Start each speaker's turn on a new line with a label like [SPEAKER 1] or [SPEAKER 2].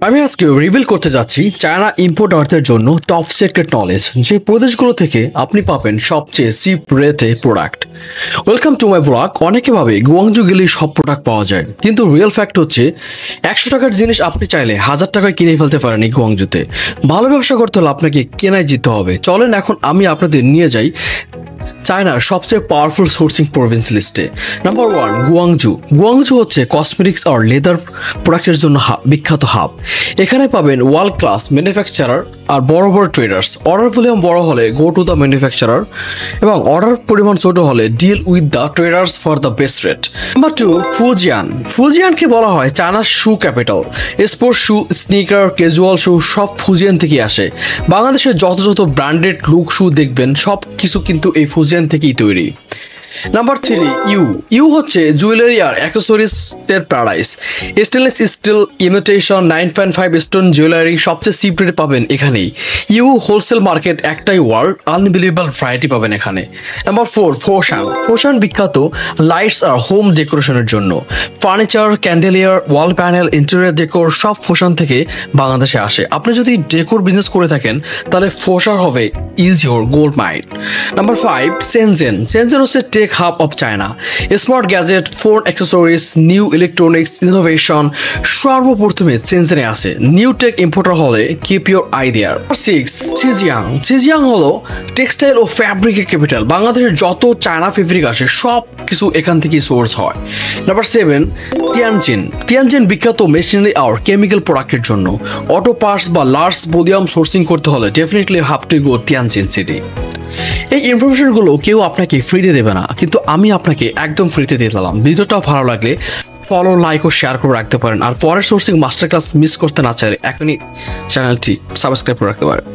[SPEAKER 1] আমি আজকে রিভিল করতে যাচ্ছি চায়না ইম্পোর্ট আর্থের জন্য টপ সিক্রেট নলেজ, যে প্রদেশগুলো থেকে আপনি পাবেন সবচেয়ে চিপ রেটে product. Welcome to my blog. অনেকে ভাবে গুয়াংজু গেলেই সব প্রোডাক্ট পাওয়া যায়, কিন্তু রিয়েল ফ্যাক্ট হচ্ছে 100 টাকার জিনিস আপনি চাইলে 1000 টাকায় কিনে ফেলতে পারেন এই গুয়াংজুতে। ভালো ব্যবসা করতে হলে আপনাকে কেনায় জিততে হবে। চলেন এখন আমি আপনাদের নিয়ে যাই চায়নার সবচেয়ে পাওয়ারফুল সোর্সিং প্রভিন্স লিস্টে। Number 1, Guangzhou. গুয়াংজু হচ্ছে কসমেটিক্স আর লেদার প্রোডাক্টের জন্য বিখ্যাত হাব। এখানে পাবেন ওয়ার্ল্ড ক্লাস ম্যানুফ্যাকচারার আর বড় বড় ট্রেডার্স। অর্ডার ভলিউম বড় হলে গো টু দ্য ম্যানুফ্যাকচারার, এবং অর্ডার পরিমাণ ছোট হলে deal with the traders for the best rate. Number 2, Fujian. ফুজিয়ানকে বলা হয় চায়নার shoe capital. Sports shoe, sneaker, casual shoe সব ফুজিয়ান থেকে আসে। বাংলাদেশের যত ব্র্যান্ডেড লুক শু দেখবেন সব কিছু কিন্তু এই ফুজিয়ান থেকেই তৈরি। নাম্বার 3, ইউ হচ্ছে জুয়েলারি আর অ্যাক্সেসরিজের paradise. Stainless steel, imitation, 9.5 stone jewellery সবচেয়ে চিপ রেটে পাবেন এখানেই। ইউ হোলসেল মার্কেট একটাই ওয়ার্ল্ড, আনবিলিভেবল ভ্যারাইটি পাবেন এখানে। Number 4, Foshan. ফোশান বিখ্যাত লাইটস আর হোম ডেকোরেশনের জন্য। Furniture, chandelier, wall panel, interior decor সব ফোশান থেকে বাংলাদেশে আসে। আপনি যদি ডেকোর বিজনেস করে থাকেন তাহলে ফোশান হবে is your gold mine. Number 5, Shenzhen. Shenzhen হচ্ছে tech hub of China. Smart gadget, phone accessories, new electronics, innovation সর্বপ্রথমে সেনজেনে আসে। নিউ টেক ইম্পোর্টার হলে keep your eye there. 6, Zhejiang. Zhejiang হলো টেক্সটাইল ও ফ্যাব্রিকের ক্যাপিটাল। বাংলাদেশের যত চায়না ফেব্রিক আসে সব কিছু এখান থেকেই সোর্স হয়। Number 7, Tianjin. তিয়ানজিন বিখ্যাত মেশিনারি আর কেমিক্যাল প্রোডাক্টের জন্য। অটো পার্টস বা লার্জ ভলিউম সোর্সিং করতে হলে definitely have to go Tianjin city. এই ইনফরমেশনগুলো কেউ আপনাকে ফ্রিতে দেবে না, কিন্তু আমি আপনাকে একদম ফ্রিতে দিয়ে দিলাম। ভিডিওটা ভালো লাগলে ফলো, লাইক ও শেয়ার করে রাখতে পারেন। আর পরের সোর্সিং মাস্টার ক্লাস মিস করতে না চাইলে এখনই চ্যানেলটি সাবস্ক্রাইব করে রাখতে পারেন।